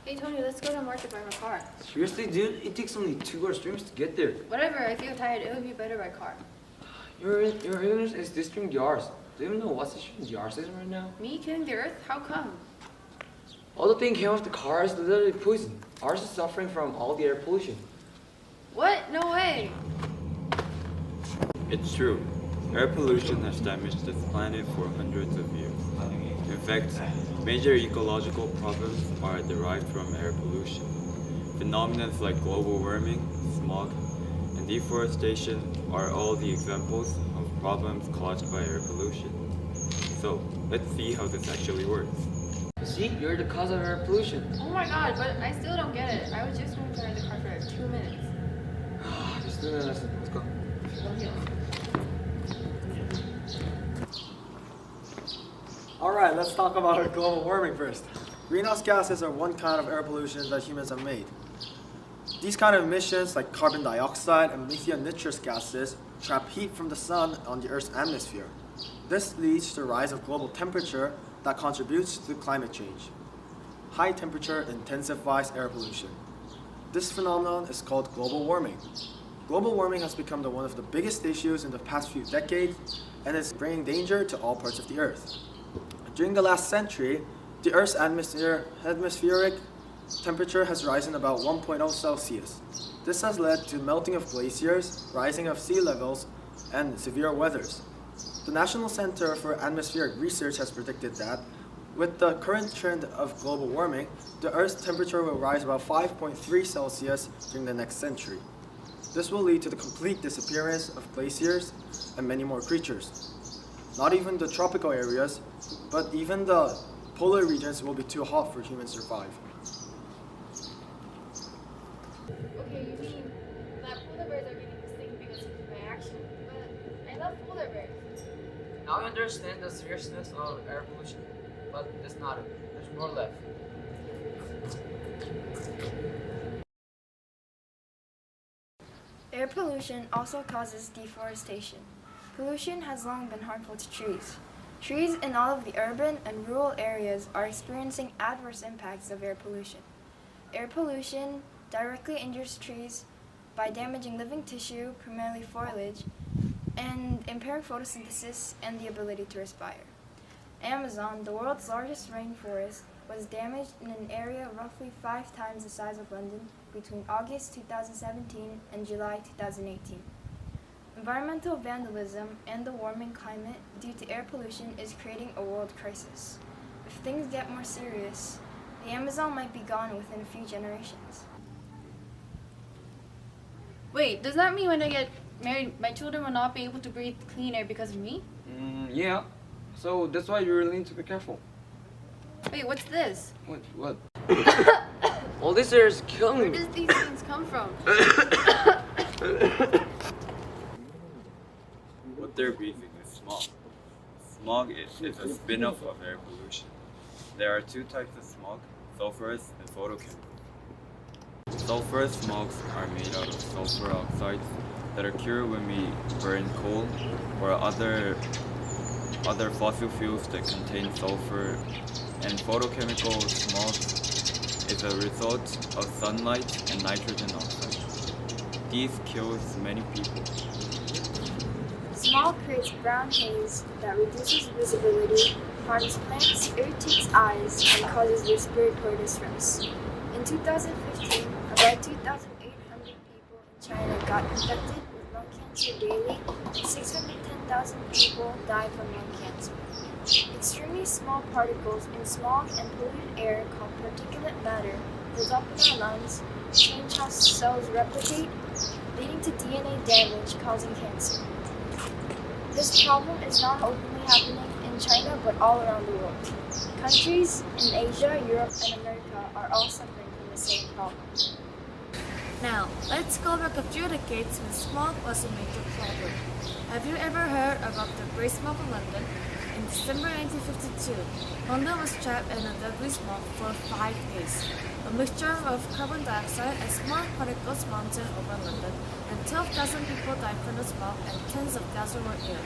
Hey Tony, let's go to the market by my car. Seriously, dude? It takes only 2 hour streams to get there. Whatever, I feel tired. It would be better by car. Your illness is destroying the R's. Do you even know what's destroying the R system right now? Me killing the earth? How come? All the thing came off the car is literally poison. Ours is suffering from all the air pollution. What? No way! It's true. Air pollution has damaged this planet for hundreds of years. In fact, major ecological problems are derived from air pollution. Phenomena like global warming, smog, and deforestation are all the examples of problems caused by air pollution. So, let's see how this actually works. See, you're the cause of air pollution. Oh my god, but I still don't get it. I was just going to ride the car for like 2 minutes. Just do the lesson. Let's go. Alright, let's talk about global warming first. Greenhouse gases are one kind of air pollution that humans have made. These kind of emissions, like carbon dioxide and methane nitrous gases, trap heat from the sun on the Earth's atmosphere. This leads to the rise of global temperature that contributes to climate change. High temperature intensifies air pollution. This phenomenon is called global warming. Global warming has become one of the biggest issues in the past few decades and is bringing danger to all parts of the Earth. During the last century, the Earth's atmospheric temperature has risen about 1.0 Celsius. This has led to melting of glaciers, rising of sea levels, and severe weathers. The National Center for Atmospheric Research has predicted that with the current trend of global warming, the Earth's temperature will rise about 5.3 Celsius during the next century. This will lead to the complete disappearance of glaciers and many more creatures. Not even the tropical areas, but even the polar regions will be too hot for humans to survive. Okay, you mean that polar bears are getting extinct because of my action. But I love polar bears. Now we understand the seriousness of air pollution, but that's not it. There's more left. Air pollution also causes deforestation. Pollution has long been harmful to trees. Trees in all of the urban and rural areas are experiencing adverse impacts of air pollution. Air pollution directly injures trees by damaging living tissue, primarily foliage, and impairing photosynthesis and the ability to respire. Amazon, the world's largest rainforest, was damaged in an area roughly 5 times the size of London between August 2017 and July 2018. Environmental vandalism and the warming climate due to air pollution is creating a world crisis. If things get more serious, the Amazon might be gone within a few generations. Wait, does that mean when I get married, my children will not be able to breathe clean air because of me? Yeah. So that's why you really need to be careful. Wait, what's this? What? All this air is killing Where me. does these things come from? What they're breathing is smog. Smog is a spin-off of air pollution. There are 2 types of smog, sulfurous and photochemical. Sulfurous smogs are made out of sulfur oxides that occur when we burn coal or other fossil fuels that contain sulfur, and photochemical smog is a result of sunlight and nitrogen oxide. These kills many people. Smog creates brown haze that reduces visibility, harms plants, irritates eyes, and causes respiratory distress. In 2015, about 2,800 people in China got infected with lung cancer daily, and 610,000 people died from lung cancer. Extremely small particles in smog and polluted air called particulate matter build up in our lungs, change how cells replicate, leading to DNA damage causing cancer. This problem is not openly happening in China but all around the world. Countries in Asia, Europe, and America are all suffering from the same problem. Now, let's go back a few decades when smog was a major problem. Have you ever heard about the Great Smog of London? In December 1952, London was trapped in a deadly smog for 5 days. A mixture of carbon dioxide and small particles mounted over London, and 12,000 people died from the smog and tens of thousands were ill.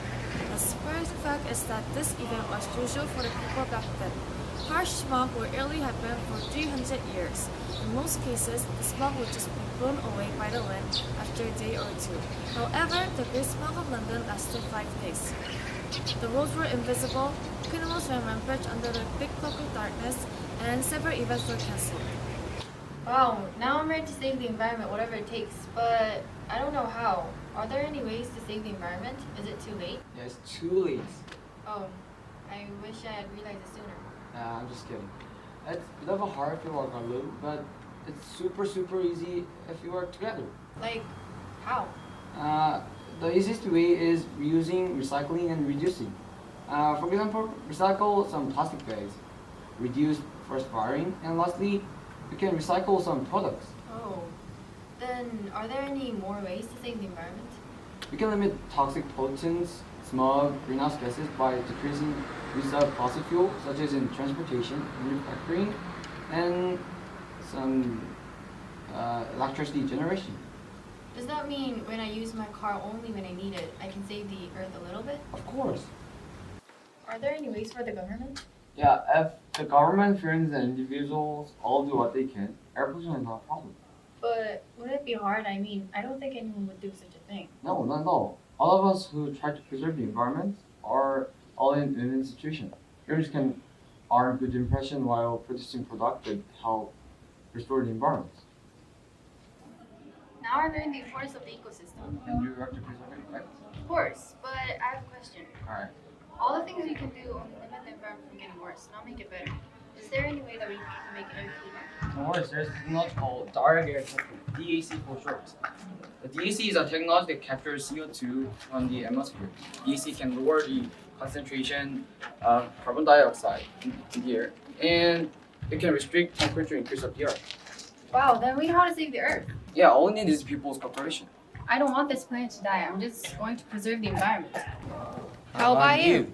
The surprising fact is that this event was usual for the people back then. Harsh smog will rarely happen for 300 years. In most cases, the smog would just be blown away by the wind after a day or two. However, the Great Smog of London lasted 5 days. The roads were invisible, criminals ran rampage under the big cloak of darkness, and several events were cancelled. Wow, now I'm ready to save the environment, whatever it takes. But I don't know how. Are there any ways to save the environment? Is it too late? Yeah, it's too late. Oh, I wish I had realized it sooner. Nah, I'm just kidding. It's a bit of a hard if you work alone, but it's super easy if you work together. Like, how? The easiest way is reusing, recycling, and reducing. For example, recycle some plastic bags, reduce forest firing, and lastly, you can recycle some products. Oh, then are there any more ways to save the environment? We can limit toxic pollutants, smog, greenhouse gases by decreasing use of fossil fuel, such as in transportation, manufacturing, and some electricity generation. Does that mean when I use my car only when I need it, I can save the earth a little bit? Of course. Are there any ways for the government? Yeah, if the government, firms, and individuals all do what they can, air pollution is not a problem. But would it be hard? I mean, I don't think anyone would do such a thing. No, not at all. All of us who try to preserve the environment are all in win-win situation. Firms can earn good impression while producing product that help restore the environment. Now I learned the importance of the ecosystem. And you have to preserve it, right? Of course, but I have a question. Alright. All the things we can do only limit the environment from getting worse, not make it better. Is there any way that we can make air cleaner? No worries, there's a technology called direct air capture, DAC for short. The DAC is a technology that captures CO2 from the atmosphere. DAC can lower the concentration of carbon dioxide in the air, and it can restrict temperature increase of the earth. Wow, then we know how to save the earth. Yeah, all we need is people's cooperation. I don't want this planet to die. I'm just going to preserve the environment. How about you?